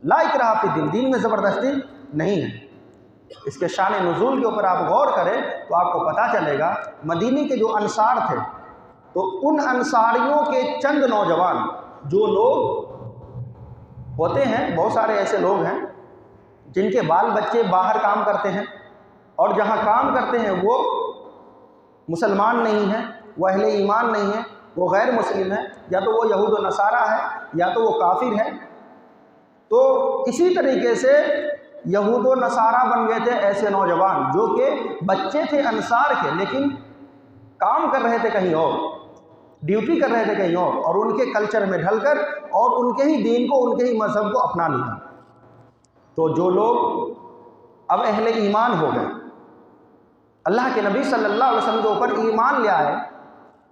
ला इकराहा फिद्दीन, दीन में ज़बरदस्ती नहीं है। इसके शान नुज़ूल के ऊपर आप गौर करें तो आपको पता चलेगा, मदीने के जो अंसार थे तो उन अंसारियों के चंद नौजवान, जो लोग होते हैं, बहुत सारे ऐसे लोग हैं जिनके बाल बच्चे बाहर काम करते हैं और जहाँ काम करते हैं वो मुसलमान नहीं है, वो अहले ईमान नहीं है, वो गैर मुस्लिम है, या तो वो यहूद व नसारा है या तो वो काफिर है। तो इसी तरीके से यहूद व नसारा बन गए थे ऐसे नौजवान जो कि बच्चे थे अंसार के, लेकिन काम कर रहे थे कहीं और, ड्यूटी कर रहे थे कहीं और उनके कल्चर में ढलकर और उनके ही दीन को, उनके ही मजहब को अपना लिया। तो जो लोग अब अहले ईमान हो गए, अल्लाह के नबी सल्लल्लाहु अलैहि वसल्लम के ऊपर ईमान ले आए,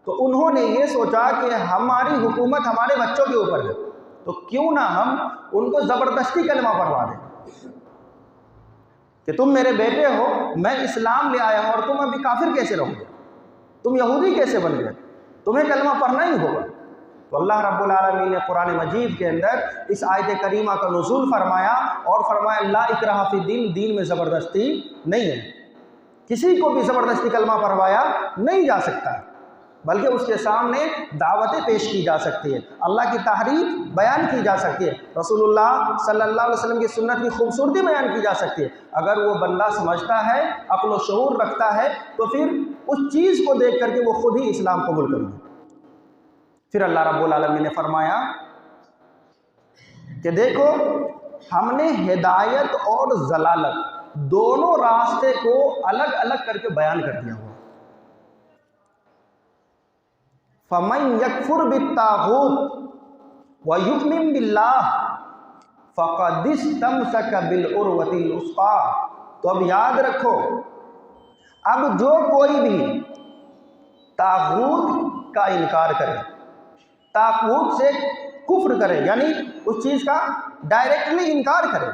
तो उन्होंने ये सोचा कि हमारी हुकूमत हमारे बच्चों के ऊपर है, तो क्यों ना हम उनको ज़बरदस्ती कलमा पढ़वा दें कि तुम मेरे बेटे हो, मैं इस्लाम ले आया हूँ और तुम अभी काफिर कैसे रहोगे, तुम यहूदी कैसे बन गए, तुम्हें कलमा पढ़ना ही होगा। तो अल्लाह रब्बुल आलमीन ने कुरान मजीद के अंदर इस आयत करीमा का नुज़ूल फरमाया और फरमाया ला इकराहा फिद्दीन, दीन में ज़बरदस्ती नहीं है, किसी को भी ज़बरदस्ती कलमा पढ़वाया नहीं जा सकता, बल्कि उसके सामने दावतें पेश की जा सकती है, अल्लाह की तारीफ बयान की जा सकती है, रसूलुल्लाह सल्लल्लाहु अलैहि वसल्लम की सुन्नत की खूबसूरती बयान की जा सकती है। अगर वो बंदा समझता है, अक्ल व शऊर रखता है, तो फिर उस चीज़ को देख करके वो खुद ही इस्लाम कबूल कर ले। फिर अल्लाह रब्बुल आलमीन ने फरमाया कि देखो, हमने हिदायत और जलालत दोनों रास्ते को अलग अलग करके बयान कर दिया हुआ। फमन यकफुर बित्तागूत व युमिन बिल्लाह फ़क़द इस्तमसक बिल उर्वतिल वुस्क़ा। तो अब याद रखो, अब जो कोई भी तागूत का इनकार करे, तागूत से कुफ्र करे, यानी उस चीज़ का डायरेक्टली इनकार करे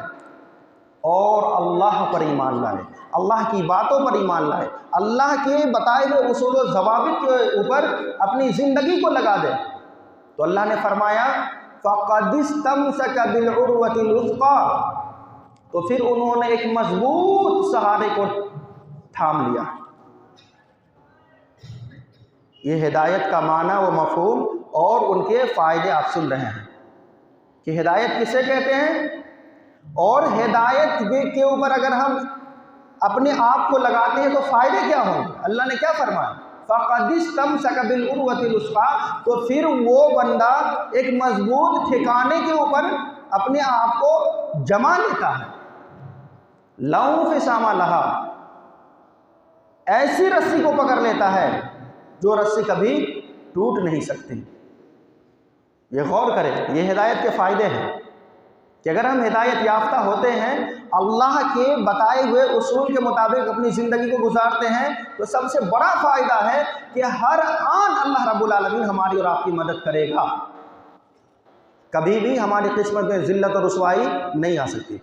और अल्लाह पर ईमान लाए, अल्लाह की बातों पर ईमान लाए, अल्लाह के बताए हुए उसूल व ज़वाबित के ऊपर अपनी ज़िंदगी को लगा दे, तो अल्लाह ने फरमाया फ़क़द इस्तमसक बिल उर्वतिल वुस्क़ा, तो फिर उन्होंने एक मजबूत सहारे को थाम लिया। ये हिदायत का माना व मफ़हूम और उनके फ़ायदे आप सुन रहे हैं कि हिदायत किसे कहते हैं, और हिदायत के ऊपर अगर हम अपने आप को लगाते हैं तो फ़ायदे क्या होंगे। अल्लाह ने क्या फरमाया, फ़क़द इस्तमसक बिल उर्वतिल वुस्क़ा, तो फिर वो बंदा एक मजबूत ठिकाने के ऊपर अपने आप को जमा लेता है। लहू फ़िसामा लहा, ऐसी रस्सी को पकड़ लेता है जो रस्सी कभी टूट नहीं सकती। ये गौर करें, ये हिदायत के फ़ायदे हैं कि अगर हम हिदायत याफ्ता होते हैं, अल्लाह के बताए हुए उसूल के मुताबिक अपनी ज़िंदगी को गुजारते हैं, तो सबसे बड़ा फ़ायदा है कि हर आन अल्लाह रब्बुल आलमीन हमारी और आपकी मदद करेगा। कभी भी हमारी किस्मत में ज़िल्लत और रुसवाई नहीं आ सकती,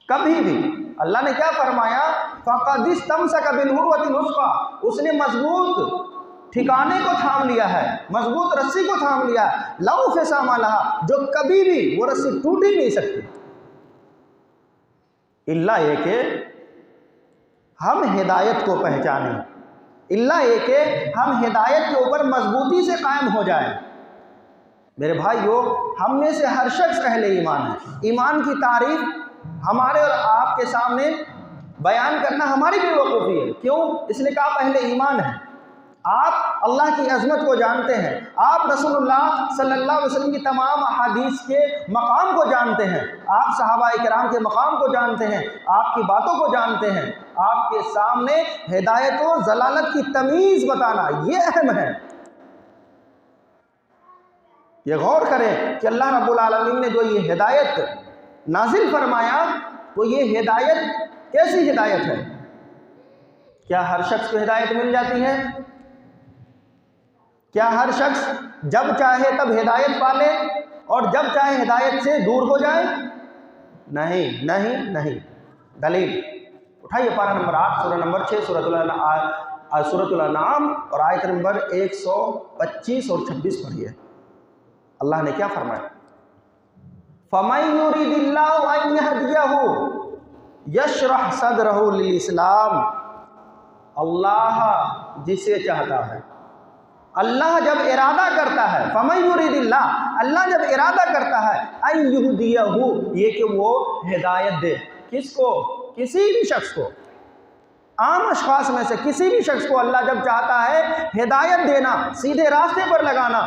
कभी भी। अल्लाह ने क्या फरमाया, फ़क़द इस्तमसक बिल उर्वतिल वुस्क़ा, उसने मजबूत ठिकाने को थाम लिया है, मजबूत रस्सी को थाम लिया है, लहू फ़िसामा लहा, जो कभी भी वो रस्सी टूट ही नहीं सकती। इल्ला ये कि हम हिदायत को पहचानें, इल्ला ये कि हम हिदायत के ऊपर मजबूती से कायम हो जाएं। मेरे भाइयों, हम में से हर शख्स अहले ईमान है। ईमान की तारीफ हमारे और आपके सामने बयान करना हमारी बेवकूफ़ी है। क्यों? इसलिए कि आप अहले ईमान हैं, आप अल्लाह की अज़मत को जानते हैं, आप रसूलुल्लाह सल्लल्लाहु अलैहि वसल्लम की तमाम अहादीस के मकाम को जानते हैं, आप सहाबाए किराम के मकाम को जानते हैं, आपकी बातों को जानते हैं। आपके सामने हिदायत और ज़लालत की तमीज़ बताना ये अहम है। ये गौर करें कि अल्लाह रब्बुल आलमीन ने जो ये हिदायत नाजिल फरमाया, तो ये हिदायत कैसी हिदायत है? क्या हर शख्स को हिदायत मिल जाती है? क्या हर शख्स जब चाहे तब हिदायत पाले और जब चाहे हिदायत से दूर हो जाए? नहीं नहीं नहीं। दलील उठाइए, पारा नंबर 8 सूरह नंबर 6 सूरतुल अनआम और आयत नंबर 125 और 26 पढ़िए। अल्लाह ने क्या फरमाया, फमन युरिदिल्लाहु अन यहदियहु यशरह सदरहु लिल इस्लाम। अल्लाह जिसे चाहता है, अल्लाह जब इरादा करता है, फमन युरिदिल्लाह, अल्लाह जब इरादा करता है, अन यहदियहु, ये कि वो हिदायत दे। किसको? किसी भी शख्स को, आम अशखास में से किसी भी शख्स को अल्लाह जब चाहता है हिदायत देना, सीधे रास्ते पर लगाना,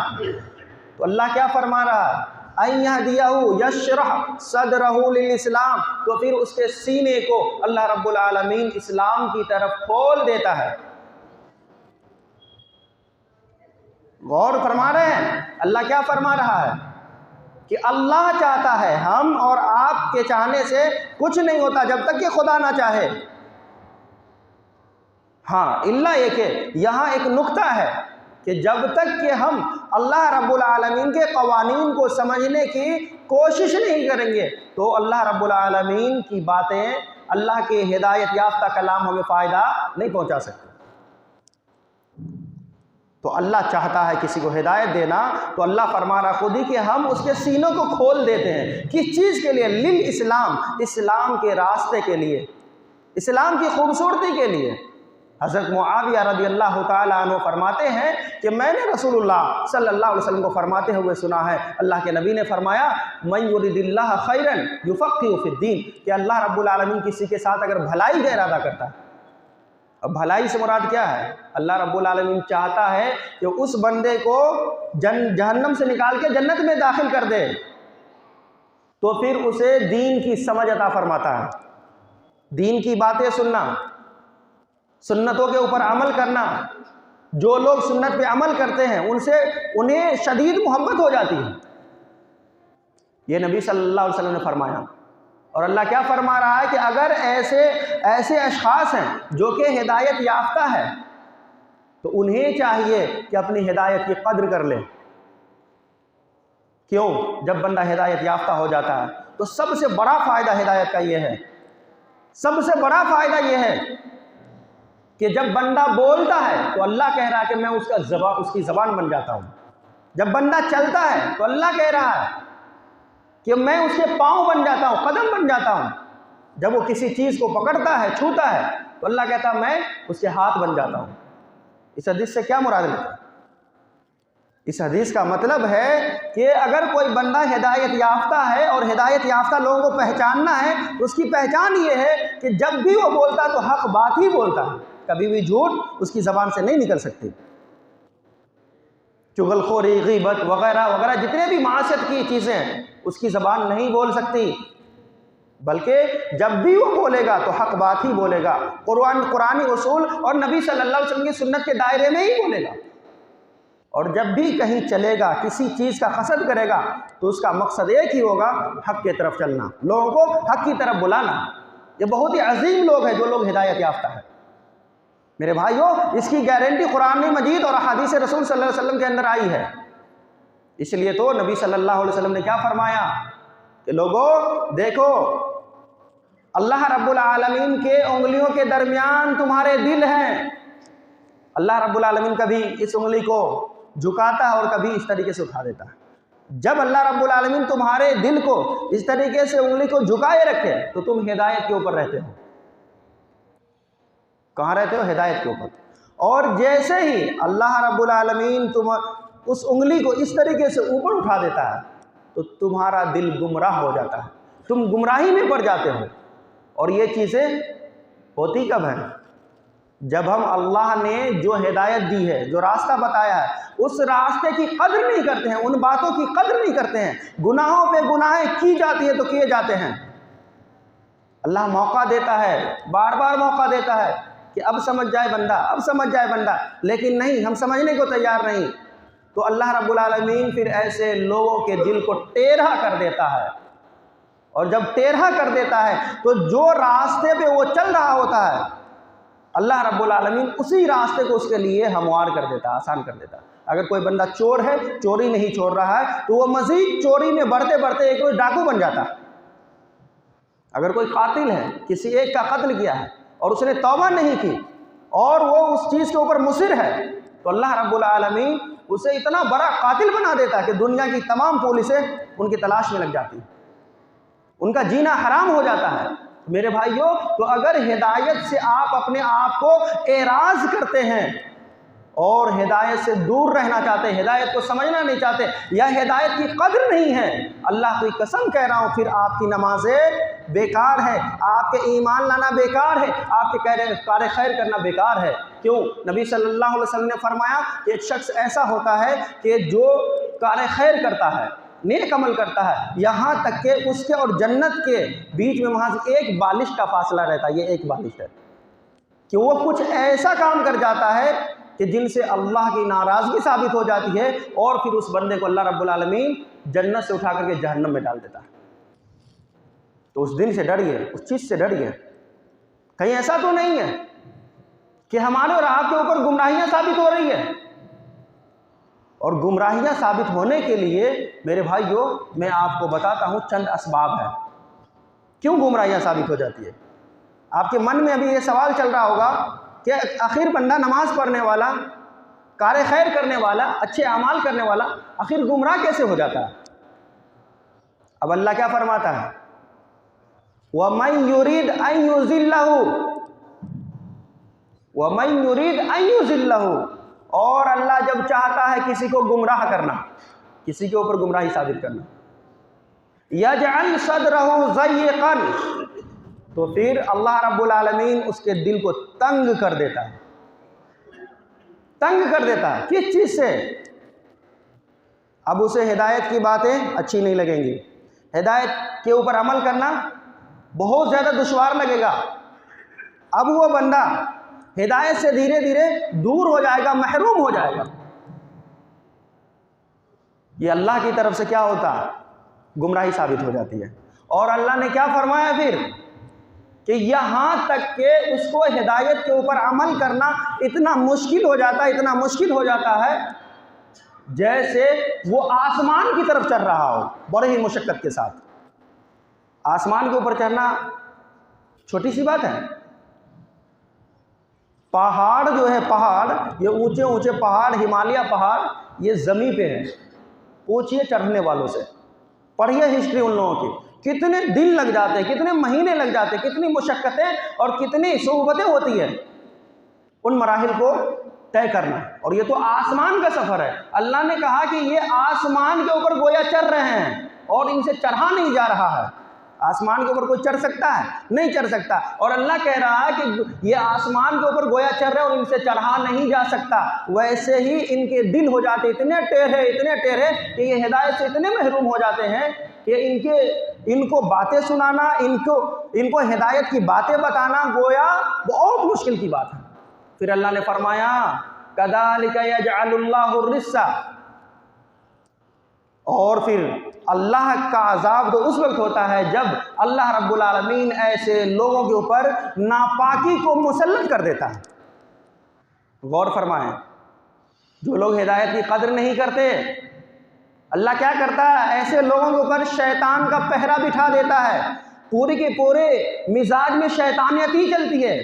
तो अल्लाह क्या फरमा रहा है? अन यहदियहु यशरह सदरहु लिल इस्लाम, तो फिर उसके सीने को अल्लाह रब्बुल आलमीन इस्लाम की तरफ खोल देता है। गौर फरमा रहे हैं? अल्लाह क्या फरमा रहा है कि अल्लाह चाहता है, हम और आपके चाहने से कुछ नहीं होता जब तक कि खुदा ना चाहे। हाँ, इल्ला एक है, यहाँ एक नुक्ता है कि जब तक कि हम अल्लाह रब्बुल आलमीन के कवानीन को समझने की कोशिश नहीं करेंगे तो अल्लाह रब्बुल आलमीन की बातें, अल्लाह के हिदायत याफ्ता कलाम हमें फ़ायदा नहीं पहुंचा सकते। तो अल्लाह चाहता है किसी को हिदायत देना, तो अल्लाह फरमा रहा खुद ही कि हम उसके सीनों को खोल देते हैं। किस चीज़ के लिए? लिल इस्लाम, इस्लाम के रास्ते के लिए, इस्लाम की खूबसूरती के लिए। हज़रत मुआविया रज़ियल्लाहु ताला अन्हु फरमाते हैं कि मैंने रसूलुल्लाह सल्लल्लाहु अलैहि वसल्लम को फरमाते हुए सुना है, अल्लाह के नबी ने फरमाया, मन युरिदिल्लाह खैरन युफ़क़्क़िहु फ़िद्दीन, कि अल्लाह रब्बुल आलमीन किसी के साथ अगर भलाई का इरादा करता है, अब भलाई से मुराद क्या है? अल्लाह रब्बुल आलमीन चाहता है कि उस बंदे को जहन्नम से निकाल के जन्नत में दाखिल कर दे, तो फिर उसे दीन की समझ अता फरमाता है। दीन की बातें सुनना, सुन्नतों के ऊपर अमल करना, जो लोग सुन्नत पे अमल करते हैं उनसे उन्हें शदीद मोहब्बत हो जाती है। ये नबी सल्लल्लाहु अलैहि वसल्लम ने फरमाया। और अल्लाह क्या फरमा रहा है कि अगर ऐसे अशखास हैं जो कि हिदायत याफ्ता है, तो उन्हें चाहिए कि अपनी हिदायत की कद्र कर ले। क्यों? जब बंदा हिदायत याफ्ता हो जाता है तो सबसे बड़ा फ़ायदा हिदायत का ये है, सबसे बड़ा फ़ायदा ये है कि जब बंदा बोलता है तो अल्लाह कह रहा है कि मैं उसकी ज़बान बन जाता हूँ। जब बंदा चलता है तो अल्लाह कह रहा है कि मैं उसके पाँव बन जाता हूँ, कदम बन जाता हूँ। जब वो किसी चीज़ को पकड़ता है, छूता है, तो अल्लाह कहता है मैं उसके हाथ बन जाता हूँ। इस हदीस से क्या मुराद लेते हैं? इस हदीस का मतलब है कि अगर कोई बंदा हिदायत याफ्ता है और हिदायत याफ्ता लोगों को पहचानना है, तो उसकी पहचान ये है कि जब भी वो बोलता तो हक बात ही बोलता है, कभी भी झूठ उसकी ज़बान से नहीं निकल सकती। चुगलखोरी, गीबत वगैरह वगैरह जितने भी मासियत की चीज़ें हैं उसकी ज़बान नहीं बोल सकती, बल्कि जब भी वो बोलेगा तो हक बात ही बोलेगा, कुरानी उसूल और नबी सल्लल्लाहु अलैहि वसल्लम की सुन्नत के दायरे में ही बोलेगा। और जब भी कहीं चलेगा, किसी चीज़ का कसद करेगा, तो उसका मकसद एक ही होगा, हक की तरफ चलना, लोगों को हक की तरफ बुलाना। ये बहुत ही अजीम लोग हैं जो लोग हिदायत याफ्ता है। मेरे भाइयों, इसकी गारंटी कुरान मजीद और हदीस रसूल सल्लल्लाहु अलैहि वसल्लम के अंदर आई है। इसलिए तो नबी सल्लल्लाहु अलैहि वसल्लम ने क्या फरमाया कि लोगों देखो, अल्लाह रब्बुल आलमीन के उंगलियों के दरमियान तुम्हारे दिल हैं। अल्लाह रब्बुल आलमीन कभी इस उंगली को झुकाता है और कभी इस तरीके से उठा देता है। जब अल्लाह रब्बुल आलमीन तुम्हारे दिल को इस तरीके से उंगली को झुकाए रखे तो तुम हिदायत के ऊपर रहते हो। कहाँ रहते हो? हिदायत के ऊपर। और जैसे ही अल्लाह रब्बुल आलमीन तुम उस उंगली को इस तरीके से ऊपर उठा देता है तो तुम्हारा दिल गुमराह हो जाता है, तुम गुमराही में पड़ जाते हो। और ये चीज़ें होती कब हैं? जब हम अल्लाह ने जो हिदायत दी है, जो रास्ता बताया है, उस रास्ते की कद्र नहीं करते हैं, उन बातों की कद्र नहीं करते हैं, गुनाहों पे गुनाहें की जाती है तो किए जाते हैं। अल्लाह मौका देता है, बार बार मौका देता है कि अब समझ जाए बंदा, अब समझ जाए बंदा, लेकिन नहीं, हम समझने को तैयार नहीं। तो अल्लाह रब्बुल आलमीन फिर ऐसे लोगों के दिल को टेढ़ा कर देता है। और जब टेढ़ा कर देता है तो जो रास्ते पे वो चल रहा होता है, अल्लाह रब्बुल आलमीन उसी रास्ते को उसके लिए हमवार कर देता है, आसान कर देता है। अगर कोई बंदा चोर है, चोरी नहीं छोड़ रहा है, तो वो मज़ीद चोरी में बढ़ते बढ़ते एक कोई डाकू बन जाता है। अगर कोई कातिल है, किसी एक का कत्ल किया है और उसने तौबा नहीं की और वो उस चीज़ के ऊपर मुसिर है, तो अल्लाह रब्बुल आलमीन उसे इतना बड़ा कातिल बना देता है कि दुनिया की तमाम पुलिसें उनकी तलाश में लग जाती हैं। उनका जीना हराम हो जाता है। मेरे भाइयों, तो अगर हिदायत से आप अपने आप को एराज करते हैं और हिदायत से दूर रहना चाहते हैं, हिदायत को समझना नहीं चाहते, या हिदायत की कदर नहीं है, अल्लाह की कसम कह रहा हूँ, फिर आपकी नमाजें बेकार है, आपके ईमान लाना बेकार है, आपके कार खैर करना बेकार है। क्यों? नबी सल्लल्लाहु अलैहि वसल्लम ने फरमाया कि एक शख्स ऐसा होता है कि जो कार खैर करता है, नेक अमल करता है, यहाँ तक कि उसके और जन्नत के बीच में वहाँ से एक बालिश का फासला रहता है। ये एक बालिश है कि वो कुछ ऐसा काम कर जाता है कि जिनसे अल्लाह की नाराज़गी साबित हो जाती है, और फिर उस बंदे को अल्लाह रब्बुल आलमीन जन्नत से उठा करके जहन्नम में डाल देता है। तो उस दिन से डरिए, उस चीज़ से डरिए। कहीं ऐसा तो नहीं है कि हमारे और आपके ऊपर गुमराहियाँ साबित हो रही है? और गुमराहियाँ साबित होने के लिए मेरे भाइयों, मैं आपको बताता हूँ चंद असबाब है क्यों गुमराहियाँ साबित हो जाती है। आपके मन में अभी ये सवाल चल रहा होगा कि आखिर बंदा नमाज पढ़ने वाला, कार खैर करने वाला, अच्छे अमाल करने वाला, आखिर गुमराह कैसे हो जाता है? अब अल्लाह क्या फरमाता है? वमन युरीद अन युज़िल्लहु, वमन युरीद अन युज़िल्लहु, और अल्लाह जब चाहता है किसी को गुमराह करना, किसी के ऊपर गुमराही साबित करना, यजअल सदरहु ज़य्यक़न, तो फिर अल्लाह रब्बुल आलमीन उसके दिल को तंग कर देता है। तंग कर देता है किस चीज़ से? अब उसे हिदायत की बातें अच्छी नहीं लगेंगी, हिदायत के ऊपर अमल करना बहुत ज़्यादा दुश्वार लगेगा। अब वो बंदा हिदायत से धीरे धीरे दूर हो जाएगा, महरूम हो जाएगा। ये अल्लाह की तरफ से क्या होता है? गुमराही साबित हो जाती है। और अल्लाह ने क्या फरमाया फिर कि यहाँ तक कि उसको हिदायत के ऊपर अमल करना इतना मुश्किल हो जाता है, इतना मुश्किल हो जाता है जैसे वो आसमान की तरफ चढ़ रहा हो, बड़े ही मुशक्कत के साथ। आसमान के ऊपर चढ़ना छोटी सी बात है। पहाड़ जो है, पहाड़, ये ऊंचे ऊंचे पहाड़, हिमालय पहाड़, ये ज़मीन पे है। पूछिए चढ़ने वालों से, पढ़िए हिस्ट्री उन लोगों की, कितने दिन लग जाते हैं, कितने महीने लग जाते हैं, कितनी मुशक्क़तें और कितनी सोबतें होती है उन मराहिल को तय करना। और ये तो आसमान का सफ़र है। अल्लाह ने कहा कि ये आसमान के ऊपर गोया चढ़ रहे हैं और इनसे चढ़ा नहीं जा रहा है। आसमान के ऊपर कोई चढ़ सकता है? नहीं चढ़ सकता। और अल्लाह कह रहा है कि ये आसमान के ऊपर गोया चढ़ रहे हैं और इनसे चढ़ा नहीं जा सकता। वैसे ही इनके दिल हो जाते इतने टेढ़े कि ये हिदायत से इतने महरूम हो जाते हैं कि इनको बातें सुनाना, इनको हिदायत की बातें बताना गोया बहुत मुश्किल की बात है। फिर अल्लाह ने फरमाया कज़ालिका यजअलुल्लाहु रिस्सा, और फिर अल्लाह का अज़ाब तो उस वक्त होता है जब अल्लाह रब्बुल आलमीन ऐसे लोगों के ऊपर नापाकी को मुसल्लत कर देता है। गौर फरमाएं, जो लोग हिदायत की कदर नहीं करते, अल्लाह क्या करता है? ऐसे लोगों के ऊपर शैतान का पहरा बिठा देता है। पूरे के पूरे मिजाज में शैतानियत ही चलती है,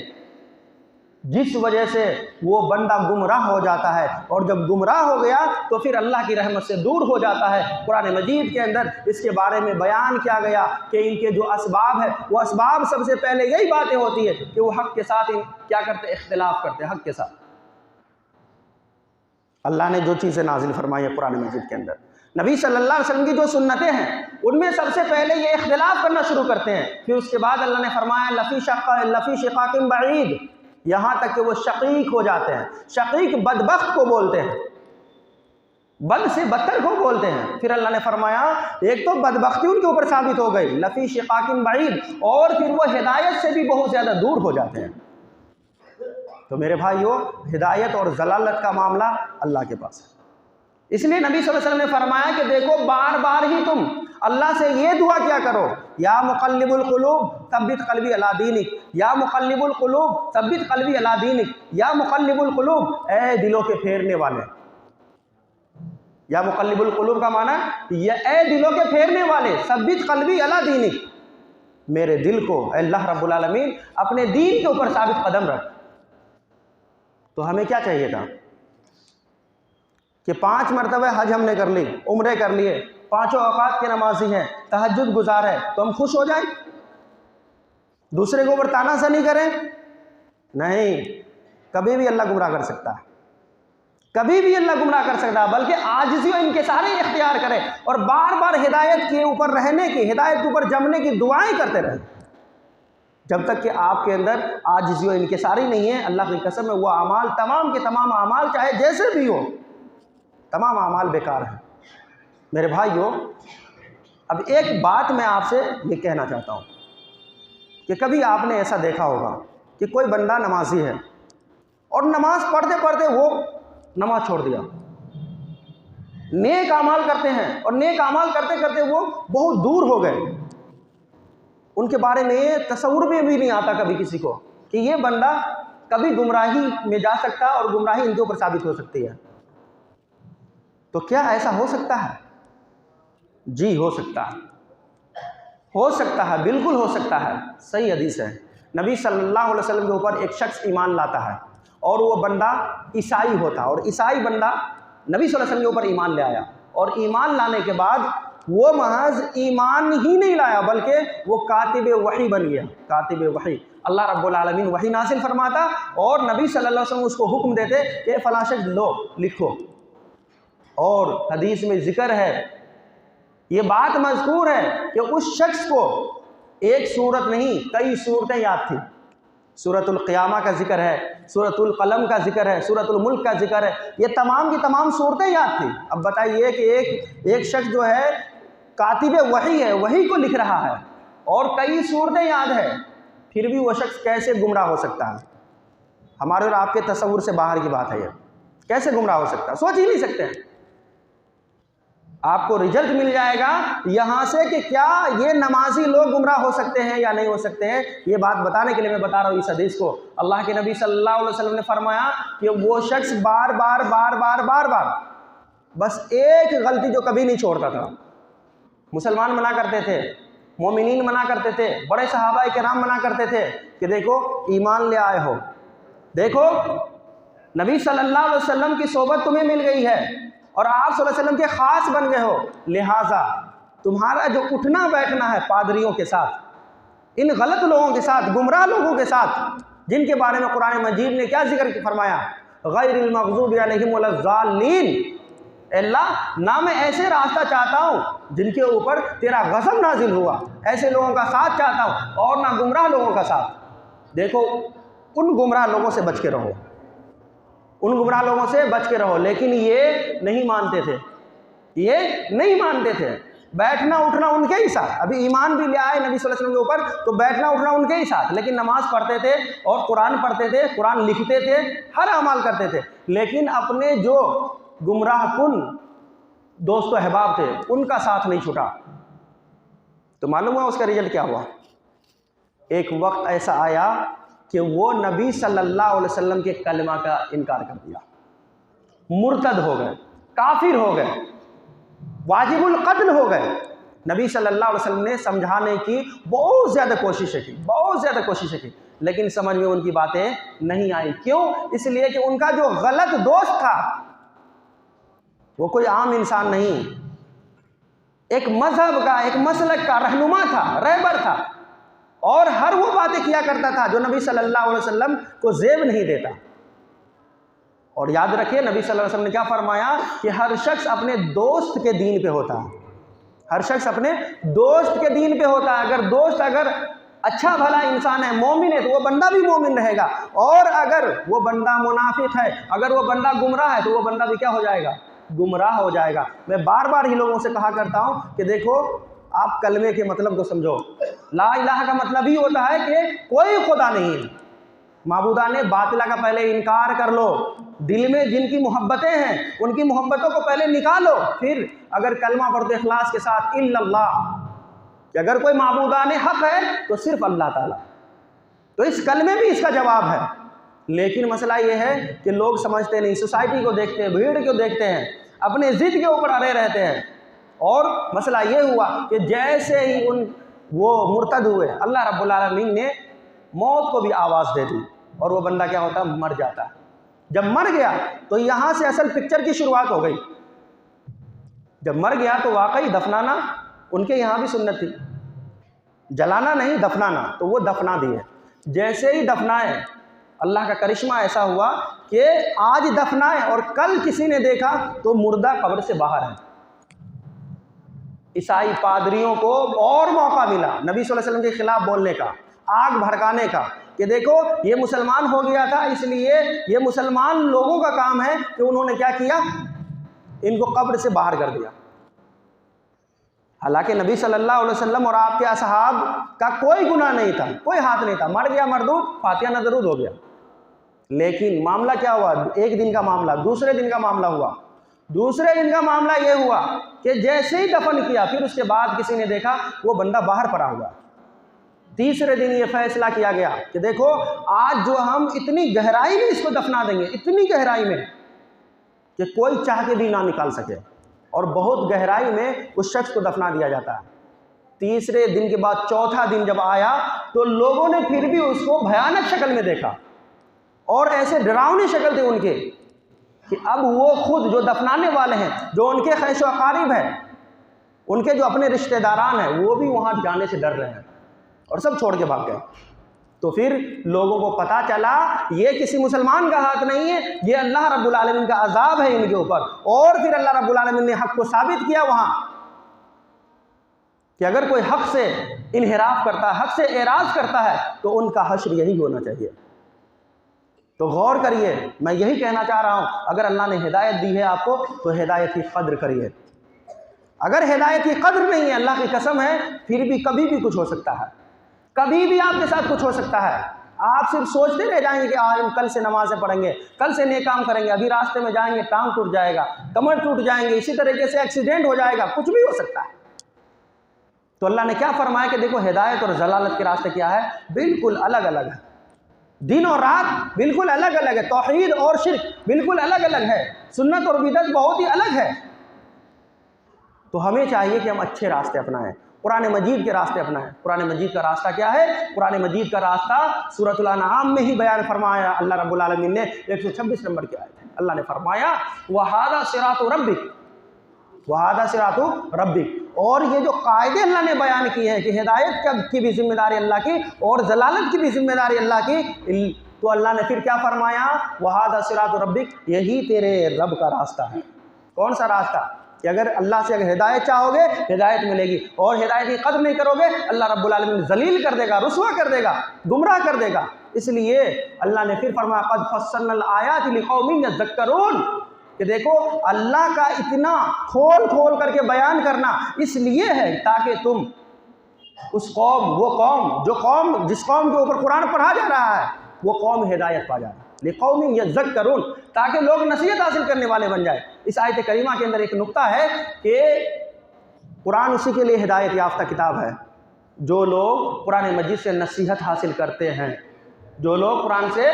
जिस वजह से वो बंदा गुमराह हो जाता है। और जब गुमराह हो गया तो फिर अल्लाह की रहमत से दूर हो जाता है। कुरान मजीद के अंदर इसके बारे में बयान किया गया कि इनके जो असबाब है, वो असबाब सबसे पहले यही बातें होती है कि वो हक़ के साथ क्या करते? इख्तिलाफ करते हक़ के साथ। अल्लाह ने जो चीज़ें नाजिल फरमाई है कुरान मजीद के अंदर, नबी सल्लल्लाहु अलैहि वसल्लम की जो सुन्नतें हैं, उनमें सबसे पहले ये इख्तिलाफ करना शुरू करते हैं। फिर उसके बाद अल्लाह ने फरमाया लफ़ी शिक़ाक़िन बईद, यहाँ तक कि वो शकीक हो जाते हैं। शकीक बदबख्त को बोलते हैं, बद से बदतर को बोलते हैं। फिर अल्लाह ने फरमाया एक तो बदबख्ती उनके ऊपर साबित हो गई, लफ़ी शिक़ाक़िन बईद, और फिर वो हिदायत से भी बहुत ज़्यादा दूर हो जाते हैं। तो मेरे भाइयों, हिदायत और ज़लालत का मामला अल्लाह के पास है। इसलिए नबी सल्लल्लाहु अलैहि वसल्लम ने फरमाया कि देखो, बार बार ही तुम अल्लाह से ये दुआ किया करो, या मुक़ल्लिबुल क़ुलूब सब्बित क़ल्बी अला दीनिक, या मुक़ल्लिबुल क़ुलूब सब्बित क़ल्बी अला दीनिक, या मुक़ल्लिबुल क़ुलूब, ए दिलों के फेरने वाले। या मुक़ल्लिबुल क़ुलूब का माना ये ए दिलों के फेरने वाले, सब्बित क़ल्बी अला दीनिक, मेरे दिल को अल्लाह रब्बुल आलमीन अपने दीन के ऊपर साबित कदम रख। तो हमें क्या चाहिए था कि 5 मरतबा हज हमने कर ली, उम्रे कर लिए, पांचों औकात के नमाजी हैं, तहज्जुद गुजार है, तो हम खुश हो जाएं? दूसरे के ऊपर तानाशानी करें? नहीं, कभी भी अल्लाह गुमराह कर सकता है, कभी भी अल्लाह गुमराह कर सकता है। बल्कि आजिज़ी और इनकिसारी इख्तियार करें और बार बार हिदायत के ऊपर रहने की, हिदायत के ऊपर जमने की दुआएं करते रहें। जब तक कि आपके अंदर आजिज़ी और इनकिसारी नहीं है, अल्लाह की कसम है, वो अमाल तमाम के तमाम अमाल चाहे जैसे भी हो, तमाम अमाल बेकार हैं। मेरे भाइयों, अब एक बात मैं आपसे ये कहना चाहता हूँ कि कभी आपने ऐसा देखा होगा कि कोई बंदा नमाजी है और नमाज पढ़ते पढ़ते वो नमाज छोड़ दिया, नेक अमाल करते हैं और नेक अमाल करते करते वो बहुत दूर हो गए, उनके बारे में तसव्वुर में भी नहीं आता कभी किसी को कि ये बंदा कभी गुमराही में जा सकता है और गुमराही इनके ऊपर साबित हो सकती है। तो क्या ऐसा हो सकता है? जी हो सकता है, हो सकता है, बिल्कुल हो सकता है। सही हदीस है, नबी सल्लल्लाहु अलैहि वसल्लम के ऊपर एक शख्स ईमान लाता है और वो बंदा ईसाई होता, और ईसाई बंदा नबी सल्लल्लाहु अलैहि वसल्लम के ऊपर ईमान ले आया, और ईमान लाने के बाद वो महज ईमान ही नहीं लाया बल्कि वो कातिब वही बन गया। कातिब वही, अल्लाह रब्बुल आलमीन वही नासिल फरमाता और नबी सल्लल्लाहु अलैहि वसल्लम उसको हुक्म देते कि फलां शख्स लो लिखो। और हदीस में जिक्र है, ये बात मज़कूर है कि उस शख्स को एक सूरत नहीं कई सूरतें याद थी। सूरतुल क़ियामा का जिक्र है, सूरतुल क़लम का जिक्र है, सूरतुल मुल्क का जिक्र है, ये तमाम की तमाम सूरतें याद थी। अब बताइए कि एक शख्स जो है कातिब वही है, वही को लिख रहा है और कई सूरतें याद है, फिर भी वो शख्स कैसे गुमराह हो सकता है? हमारे और आपके तसव्वुर से बाहर की बात है। ये कैसे गुमराह हो सकता है? सोच ही नहीं सकते हैं। आपको रिजल्ट मिल जाएगा यहाँ से कि क्या ये नमाजी लोग गुमराह हो सकते हैं या नहीं हो सकते हैं। ये बात बताने के लिए मैं बता रहा हूँ इस हदीस को। अल्लाह के नबी सल्लल्लाहु अलैहि वसल्लम ने फरमाया कि वो शख्स बार बार बस एक गलती जो कभी नहीं छोड़ता था। मुसलमान मना करते थे, मोमिनीन मना करते थे, बड़े सहाबा किराम मना करते थे कि देखो ईमान ले आए हो, देखो नबी सल्लल्लाहु अलैहि वसल्लम की सोबत तुम्हें मिल गई है और आप सल्लल्लाहु अलैहि वसल्लम के ख़ास बन गए हो, लिहाजा तुम्हारा जो उठना बैठना है पादरियों के साथ, इन गलत लोगों के साथ, गुमराह लोगों के साथ, जिनके बारे में कुरान मजीद ने क्या जिक्र फरमाया, गैरिल मग़ज़ूबि अलैहिम वलज़्ज़ालिन, अल्लाह ना मैं ऐसे रास्ता चाहता हूँ जिनके ऊपर तेरा गज़ब नाजिल हुआ, ऐसे लोगों का साथ चाहता हूँ और ना गुमराह लोगों का साथ। देखो उन गुमराह लोगों से बच के रहो, उन गुमराह लोगों से बच के रहो। लेकिन ये नहीं मानते थे, ये नहीं मानते थे। बैठना उठना उनके ही साथ, अभी ईमान भी ले आए नबी सल्लल्लाहु अलैहि वसल्लम के ऊपर तो बैठना उठना उनके ही साथ, लेकिन नमाज पढ़ते थे और कुरान पढ़ते थे, कुरान लिखते थे, हर अमाल करते थे, लेकिन अपने जो गुमराह कुन दोस्त अहबाब थे उनका साथ नहीं छूटा। तो मालूम हुआ उसका रिजल्ट क्या हुआ? एक वक्त ऐसा आया कि वो नबी सल्लल्लाहु अलैहि वसल्लम के कलमा का इनकार कर दिया, मुर्तद हो गए, काफिर हो गए, वाजिबुल कत्ल हो गए। नबी सल्लल्लाहु अलैहि वसल्लम ने समझाने की बहुत ज़्यादा कोशिशें की, बहुत ज़्यादा कोशिशें की, लेकिन समझ में उनकी बातें नहीं आई। क्यों? इसलिए कि उनका जो गलत दोस्त था वो कोई आम इंसान नहीं, एक मजहब का, एक मसलक का रहनुमा था, रहबर था, और हर वो बातें किया करता था जो नबी सल्लल्लाहु अलैहि वसल्लम को ज़ेब नहीं देता। और याद रखिए नबी सल्लल्लाहु अलैहि वसल्लम ने क्या फरमाया कि हर शख्स अपने दोस्त के दीन पे होता है, हर शख्स अपने दोस्त के दीन पे होता है। अगर दोस्त अगर अच्छा भला इंसान है, मोमिन है, तो वो बंदा भी मोमिन रहेगा, और अगर वो बंदा मुनाफिक है, अगर वो बंदा गुमराह है, तो वो बंदा भी क्या हो जाएगा? गुमराह हो जाएगा। मैं बार बार ही लोगों से कहा करता हूँ कि देखो आप कलमे के मतलब को समझो। ला इलाहा का मतलब ही होता है कि कोई खुदा नहीं है, माबूदाने बातिला का पहले इनकार कर लो, दिल में जिनकी मोहब्बतें हैं उनकी मोहब्बतों को पहले निकालो, फिर अगर कलमा पढ़ते इखलास के साथ इल्लल्लाह, कि अगर कोई माबूदाने हक है तो सिर्फ अल्लाह ताला, तो इस कलमे भी इसका जवाब है। लेकिन मसला ये है कि लोग समझते नहीं, सोसाइटी को देखते हैं, भीड़ को देखते हैं, अपने ज़िद के ऊपर अड़े रहते हैं। और मसला ये हुआ कि जैसे ही वो मुर्तद हुए, अल्लाह रब्बुल आलमीन ने मौत को भी आवाज़ दे दी और वो बंदा क्या होता? मर जाता। जब मर गया तो यहाँ से असल पिक्चर की शुरुआत हो गई। जब मर गया तो वाकई दफनाना उनके यहाँ भी सुन्नत थी, जलाना नहीं दफनाना, तो वो दफना दिए। जैसे ही दफनाए, अल्लाह का करिश्मा ऐसा हुआ कि आज दफनाए और कल किसी ने देखा तो मुर्दा कब्र से बाहर है। ईसाई पादरियों को और मौका मिला नबी सल्लल्लाहु अलैहि वसल्लम के खिलाफ बोलने का, आग भड़काने का, कि देखो ये मुसलमान हो गया था, इसलिए ये मुसलमान लोगों का काम है कि उन्होंने क्या किया, इनको कब्र से बाहर कर दिया। हालांकि नबी सल्लल्लाहु अलैहि वसल्लम और आपके असहाब का कोई गुनाह नहीं था, कोई हाथ नहीं था, मर गया मरदूद, फातिहा नदरूद हो गया। लेकिन मामला क्या हुआ, एक दिन का मामला, दूसरे दिन का मामला हुआ। दूसरे दिन का मामला यह हुआ कि जैसे ही दफन किया, फिर उसके बाद किसी ने देखा वो बंदा बाहर पड़ा हुआ। तीसरे दिन ये फैसला किया गया कि देखो आज जो हम इतनी गहराई में इसको दफना देंगे, इतनी गहराई में कि कोई चाह के भी ना निकाल सके, और बहुत गहराई में उस शख्स को दफना दिया जाता है। तीसरे दिन के बाद चौथा दिन जब आया तो लोगों ने फिर भी उसको भयानक शक्ल में देखा, और ऐसे डरावनी शक्ल थी उनके कि अब वो खुद जो दफनाने वाले हैं, जो उनके खैश अकारीब हैं, उनके जो अपने रिश्तेदारान हैं, वो भी वहाँ जाने से डर रहे हैं और सब छोड़ के भाग गए। तो फिर लोगों को पता चला ये किसी मुसलमान का हाथ नहीं है, ये अल्लाह रब्बुल आलमीन का अजाब है इनके ऊपर। और फिर अल्लाह रब्बुल आलमीन ने हक को साबित किया वहाँ कि अगर कोई हक से इनहिराफ करता है, हक से एराज करता है, तो उनका हश्र यही होना चाहिए। तो गौर करिए, मैं यही कहना चाह रहा हूँ, अगर अल्लाह ने हिदायत दी है आपको तो हिदायत की कद्र करिए। अगर हिदायत की कद्र नहीं है, अल्लाह की कसम है, फिर भी कभी भी कुछ हो सकता है, कभी भी आपके साथ कुछ हो सकता है। आप सिर्फ सोचते रह जाएंगे कि आज हम कल से नमाज़ें पढ़ेंगे, कल से नेक काम करेंगे, अभी रास्ते में जाएंगे टांग टूट जाएगा, कमर टूट जाएंगे, इसी तरीके से एक्सीडेंट हो जाएगा, कुछ भी हो सकता है। तो अल्लाह ने क्या फरमाया कि देखो हिदायत और जलालत के रास्ते क्या है, बिल्कुल अलग अलग है। दिन और रात बिल्कुल अलग अलग है, तौहीद और शिर्क बिल्कुल अलग अलग है, सुन्नत और बिदअत बहुत ही अलग है। तो हमें चाहिए कि हम अच्छे रास्ते अपनाएं, कुरान मजीद के रास्ते अपनाएं। कुरान मजीद का रास्ता क्या है? कुरान मजीद का रास्ता सूरतुल अनआम में ही बयान फरमाया अल्लाह रब्बुल आलमीन ने। 126 नंबर की आयत है, अल्लाह ने फरमाया वहादा सिरातु रब्बिक, वहादा सिरातु रब्बिक। और ये जो कायदे अल्लाह ने बयान की है कि हिदायत की भी जिम्मेदारी अल्लाह की और जलालत की भी जिम्मेदारी अल्लाह की, तो अल्लाह ने फिर क्या फरमाया, वहादा सिरातु रब्बिक, यही तेरे रब का रास्ता है। कौन सा रास्ता? कि अगर अल्लाह से अगर हिदायत चाहोगे हिदायत मिलेगी, और हिदायत की कद्र नहीं करोगे अल्लाह रब्बुल आलमीन जलील कर देगा, रुसवा कर देगा, गुमराह कर देगा। इसलिए अल्लाह ने फिर फरमाया क़द फ़स्सलनल आयाति लिक़ौमिन यज़क्करून, कि देखो अल्लाह का इतना खोल खोल करके बयान करना इसलिए है ताकि तुम उस कौम, वो कौम, जो कौम जिस कौम के ऊपर कुरान पढ़ा जा रहा है वो कौम हिदायत पा जाए, लिक़ौमिन यज़क्करून, ताकि लोग नसीहत हासिल करने वाले बन जाए। इस आयत करीमा के अंदर एक नुक्ता है कि कुरान उसी के लिए हिदायत याफ्ता किताब है जो लोग कुरान मजीद से नसीहत हासिल करते हैं, जो लोग कुरान से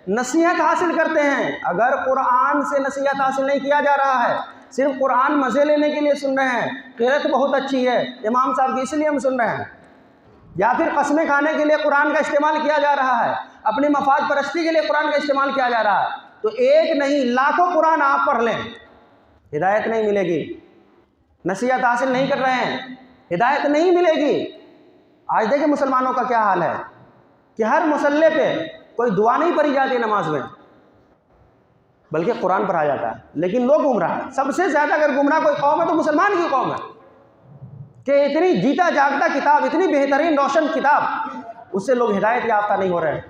नसीहत हासिल करते हैं। अगर कुरान से नसीहत हासिल नहीं किया जा रहा है, सिर्फ कुरान मज़े लेने के लिए सुन रहे हैं, क़िरात बहुत अच्छी है इमाम साहब की इसलिए हम सुन रहे हैं, या फिर कसमें खाने के लिए कुरान का इस्तेमाल किया जा रहा है, अपनी मफाद परस्ती के लिए कुरान का इस्तेमाल किया जा रहा है, तो एक नहीं लाखों कुरान आप पढ़ लें, हिदायत नहीं मिलेगी। नसीहत हासिल नहीं कर रहे हैं, हिदायत नहीं मिलेगी। आज देखिए मुसलमानों का क्या हाल है कि हर मुसल्ले पे कोई दुआ नहीं पढ़ी जाती नमाज में, बल्कि कुरान पढ़ा जाता है, लेकिन लोग गुमराह हैं। सबसे ज़्यादा अगर गुमराह कोई कौम है तो मुसलमान की कौम है कि इतनी जीता जागता किताब, इतनी बेहतरीन रोशन किताब, उससे लोग हिदायत याफ्ता नहीं हो रहे हैं,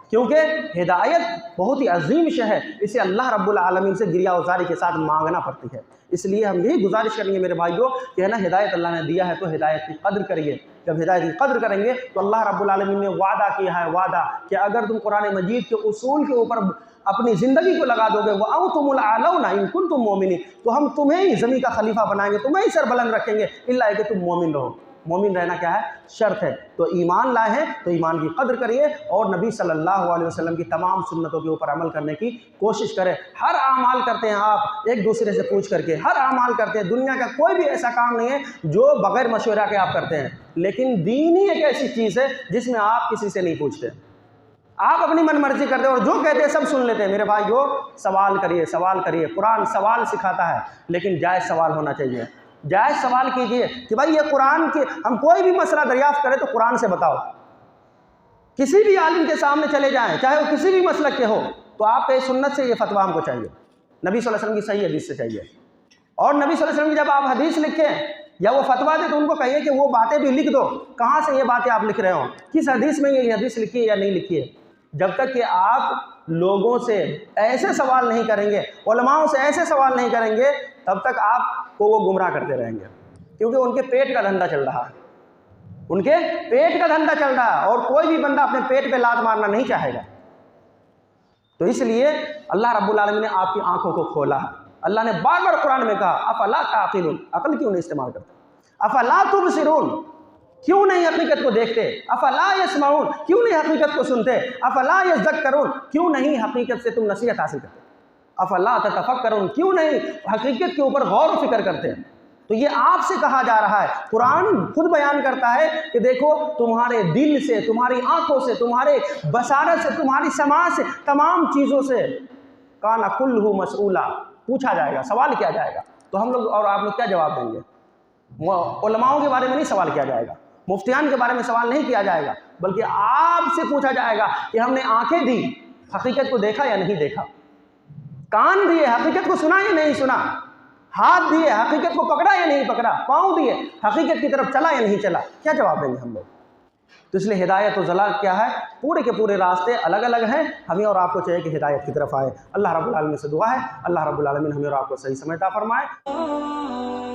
क्योंकि हिदायत बहुत ही अजीम शय है, इसे अल्लाह रब्बुल आलमीन से गिरिया उजारी के साथ मांगना पड़ती है। इसलिए हम यही गुजारिश करेंगे मेरे भाइयों कि है ना, हिदायत अल्लाह ने दिया है तो हिदायत की कद्र करिए। जब हिदायत की कद्र करेंगे तो अल्लाह रब्बुल आलमीन ने वादा किया है, वादा कि अगर तुम कुरान मजीद के उसूल के ऊपर अपनी ज़िंदगी को लगा दोगे, वो औ तुमुल आलौना इन कुंतुम मोमिनीन, तो हम तुम्हें ही ज़मीन का खलीफा बनाएंगे, तुम्हें ही सर बुलंद रखेंगे, इल्ला कि तुम मोमिन रहो। मोमिन रहना क्या है? शर्त है। तो ईमान लाए हैं तो ईमान की कद्र करिए और नबी सल्लल्लाहु अलैहि वसल्लम की तमाम सुन्नतों के ऊपर अमल करने की कोशिश करें। हर आमाल करते हैं आप एक दूसरे से पूछ करके, हर आमाल करते हैं। दुनिया का कोई भी ऐसा काम नहीं है जो बगैर मशवरा के आप करते हैं, लेकिन दीन ही एक ऐसी चीज़ है जिसमें आप किसी से नहीं पूछते। आप अपनी मनमर्जी करते हो और जो कहते हैं सब सुन लेते हैं। मेरे भाइयों, सवाल करिए, सवाल करिए। कुरान सवाल सिखाता है, लेकिन जायज़ सवाल होना चाहिए। जायज़ सवाल कीजिए कि भाई ये कुरान के, हम कोई भी मसला दरियाफ्त करें तो कुरान से बताओ। किसी भी आलिम के सामने चले जाएं, चाहे वो किसी भी मसलक के हो, तो आप पे सुन्नत से ये फतवा हमको चाहिए, नबी सल्लल्लाहु अलैहि वसल्लम की सही हदीस से चाहिए। और नबी सल्लल्लाहु अलैहि वसल्लम की जब आप हदीस लिखें या वो फतवा दे तो उनको कहिए कि वो बातें भी लिख दो, कहाँ से ये बातें आप लिख रहे हो, किस हदीस में ये हदीस लिखी है या नहीं लिखी है। जब तक कि आप लोगों से ऐसे सवाल नहीं करेंगे, उलमाओं से ऐसे सवाल नहीं करेंगे, तब तक आपको वो गुमराह करते रहेंगे, क्योंकि उनके पेट का धंधा चल रहा है, उनके पेट का धंधा चल रहा है, और कोई भी बंदा अपने पेट पे लात मारना नहीं चाहेगा। तो इसलिए अल्लाह रब्बुल आलमीन ने आपकी आंखों को खोला। अल्लाह ने बार बार कुरान में कहा, अफला ताक़िलून, अकल क्यों नहीं इस्तेमाल करते, अफला तुबसिरून, क्यों नहीं हकीकत को देखते, अफला यस्माऊन, क्यों नहीं हकीकत को सुनते, अफला यज़क्करून, क्यों नहीं हकीकत से तुम नसीहत हासिल करते, अफला ततफक्करून, क्यों नहीं हकीकत के ऊपर गौर व फिक्र करते। तो ये आपसे कहा जा रहा है। कुरान खुद बयान करता है कि देखो, तुम्हारे दिल से, तुम्हारी आंखों से, तुम्हारे बसारत से, तुम्हारी समाज से, तमाम चीज़ों से काना कुल्लहु मसऊला, पूछा जाएगा, सवाल किया जाएगा। तो हम लोग और आप लोग क्या जवाब देंगे? उलमाओं के बारे में नहीं सवाल किया जाएगा, मुफ्तियान के बारे में सवाल नहीं किया जाएगा, बल्कि आपसे पूछा जाएगा कि हमने आंखें दी, हकीकत को देखा या नहीं देखा, कान दिए, हकीकत को सुना या नहीं सुना, हाथ दिए, हकीकत को पकड़ा या नहीं पकड़ा, पाँव दिए, हकीकत की तरफ चला या नहीं चला, क्या जवाब देंगे हम लोग? तो इसलिए हिदायत और ज़लाल क्या है, पूरे के पूरे रास्ते अलग अलग हैं। हमें और आपको चाहिए कि हिदायत की तरफ आए। अल्लाह रब्बुल आलमीन से दुआ है, अल्लाह रब्बुल आलमीन हमें और आपको सही समझता फरमाए।